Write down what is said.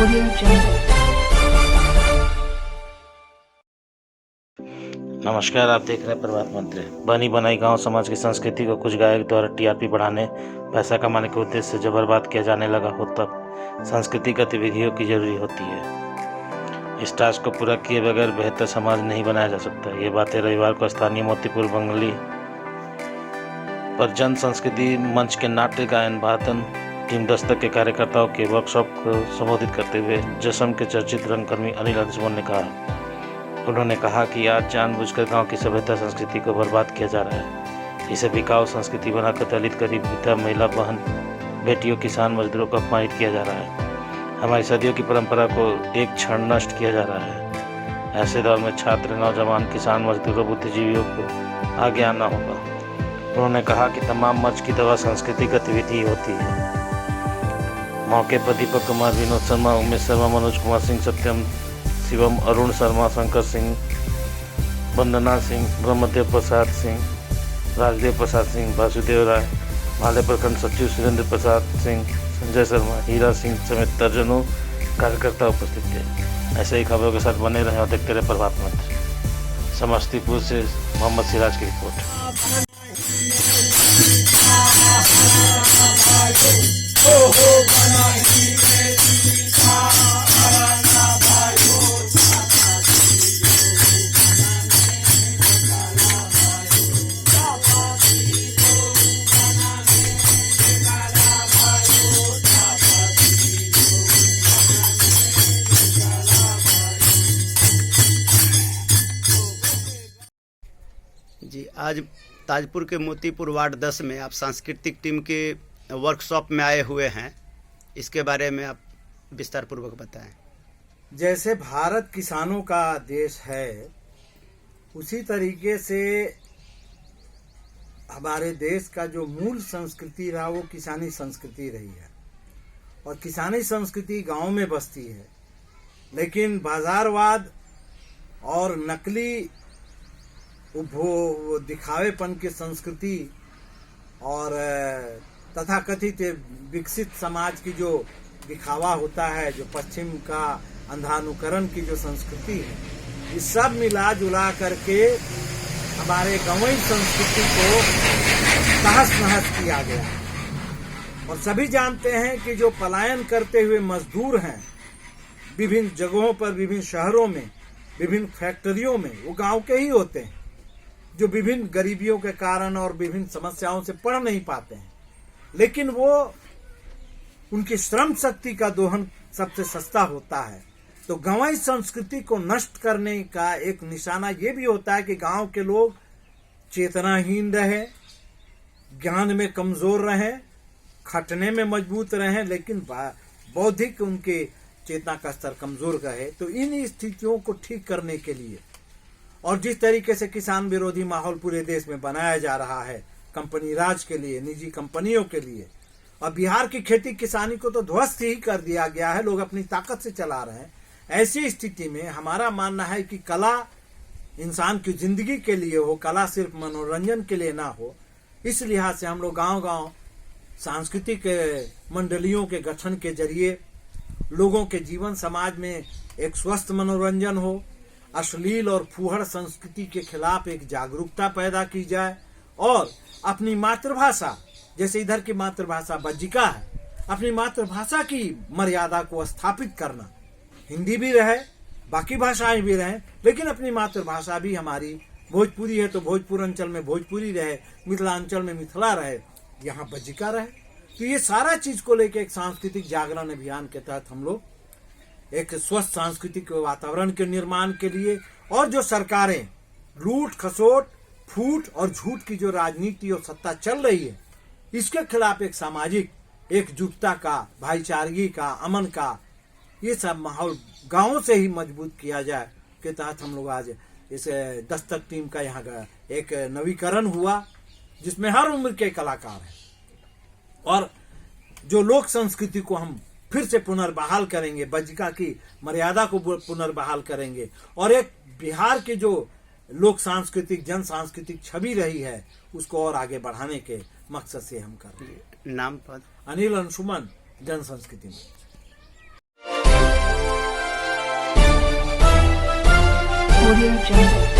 Audio Jungle. नमस्कार, आप देख रहे हैं प्रभात मंत्र। बनी बनाई गांव समाज की संस्कृति को कुछ गायक द्वारा टीआरपी बढ़ाने, पैसा कमाने के उद्देश्य से जब बर्बाद किया जाने लगा हो, तब सांस्कृतिक गतिविधियों की जरूरी होती है। इस टास्क को पूरा किए बगैर बेहतर समाज नहीं बनाया जा सकता। ये बातें रविवार को स्थानीय मोतीपुर बंगली पर जन संस्कृति मंच के नाट्य गायन वादन टीम दस्तक के कार्यकर्ताओं के वर्कशॉप को संबोधित करते हुए जश्न के चर्चित रंगकर्मी अनिल अंशुमन ने कहा। उन्होंने कहा कि आज जानबूझकर गांव की सभ्यता संस्कृति को बर्बाद किया जा रहा है। इसे बिकाऊ संस्कृति बनाकर दलित, गरीब, वृद्धा, महिला, बहन, बेटियों, किसान, मजदूरों को अपमानित किया जा रहा है। हमारी सदियों की परंपरा को एक क्षण नष्ट किया जा रहा है। ऐसे दौर में छात्र, नौजवान, किसान, मजदूरों, बुद्धिजीवियों को आगे आना होगा। उन्होंने कहा कि तमाम मर्ज की दवा सांस्कृतिक गतिविधि होती है। मौके पर दीपक कुमार, विनोद शर्मा, उमेश शर्मा, मनोज कुमार सिंह, सत्यम, शिवम, अरुण शर्मा, शंकर सिंह, वंदना सिंह, ब्रह्मदेव प्रसाद सिंह, राजदेव प्रसाद सिंह, वासुदेव राय, माले प्रखंड सचिव सुरेंद्र प्रसाद सिंह, संजय शर्मा, हीरा सिंह समेत दर्जनों कार्यकर्ता उपस्थित थे। ऐसे ही खबरों के साथ बने रहे और देखते रहे प्रभात मंत्र। समस्तीपुर से मोहम्मद सिराज की रिपोर्ट। जी, आज ताजपुर के मोतीपुर वार्ड 10 में आप सांस्कृतिक टीम के वर्कशॉप में आए हुए हैं। इसके बारे में आप विस्तार पूर्वक बताएं। जैसे भारत किसानों का देश है, उसी तरीके से हमारे देश का जो मूल संस्कृति रहा वो किसानी संस्कृति रही है। और किसानी संस्कृति गांव में बसती है, लेकिन बाजारवाद और नकली वो दिखावेपन की संस्कृति और तथाकथित विकसित समाज की जो दिखावा होता है, जो पश्चिम का अंधानुकरण की जो संस्कृति है, ये सब मिला जुला करके हमारे गांवी संस्कृति को तहस नहस किया गया। और सभी जानते हैं कि जो पलायन करते हुए मजदूर हैं विभिन्न जगहों पर, विभिन्न शहरों में, विभिन्न फैक्ट्रियों में, वो गांव के ही होते हैं, जो विभिन्न गरीबियों के कारण और विभिन्न समस्याओं से पढ़ नहीं पाते हैं, लेकिन वो उनकी श्रम शक्ति का दोहन सबसे सस्ता होता है। तो गांवी संस्कृति को नष्ट करने का एक निशाना ये भी होता है कि गांव के लोग चेतनाहीन रहे, ज्ञान में कमजोर रहे, खटने में मजबूत रहे, लेकिन बौद्धिक उनके चेतना का स्तर कमजोर रहे। तो इन स्थितियों को ठीक करने के लिए और जिस तरीके से किसान विरोधी माहौल पूरे देश में बनाया जा रहा है कंपनी राज के लिए, निजी कंपनियों के लिए, और बिहार की खेती किसानी को तो ध्वस्त ही कर दिया गया है, लोग अपनी ताकत से चला रहे हैं। ऐसी स्थिति में हमारा मानना है कि कला इंसान की जिंदगी के लिए हो, कला सिर्फ मनोरंजन के लिए ना हो। इस लिहाज से हम लोग गांव-गांव सांस्कृतिक मंडलियों के गठन के जरिए लोगों के जीवन समाज में एक स्वस्थ मनोरंजन हो, अश्लील और फूहड़ संस्कृति के खिलाफ एक जागरूकता पैदा की जाए और अपनी मातृभाषा, जैसे इधर की मातृभाषा बज्जिका है, अपनी मातृभाषा की मर्यादा को स्थापित करना। हिंदी भी रहे, बाकी भाषाएं भी रहें, लेकिन अपनी मातृभाषा भी हमारी भोजपुरी है तो भोजपुर अंचल में भोजपुरी रहे, मिथिलांचल में मिथिला रहे, यहाँ बज्जिका रहे। तो ये सारा चीज को लेकर एक सांस्कृतिक जागरण अभियान के तहत हम लोग एक स्वस्थ सांस्कृतिक वातावरण के निर्माण के लिए, और जो सरकारें लूट खसोट, फूट और झूठ की जो राजनीति और सत्ता चल रही है, इसके खिलाफ एक सामाजिक एकजुटता का, भाईचारगी का, अमन का, ये सब माहौल गांवों से ही मजबूत किया जाए के तहत हम लोग आज इस दस्तक टीम का यहाँ का एक नवीकरण हुआ, जिसमें हर उम्र के कलाकार हैं और जो लोक संस्कृति को हम फिर से पुनर्बहाल करेंगे, बज्जिका की मर्यादा को पुनर्बहाल करेंगे और एक बिहार की जो लोक सांस्कृतिक, जन सांस्कृतिक छवि रही है उसको और आगे बढ़ाने के मकसद से हम कर रहे हैं। नाम पद अनिल अंशुमन, जन संस्कृति में। Audio Jungle.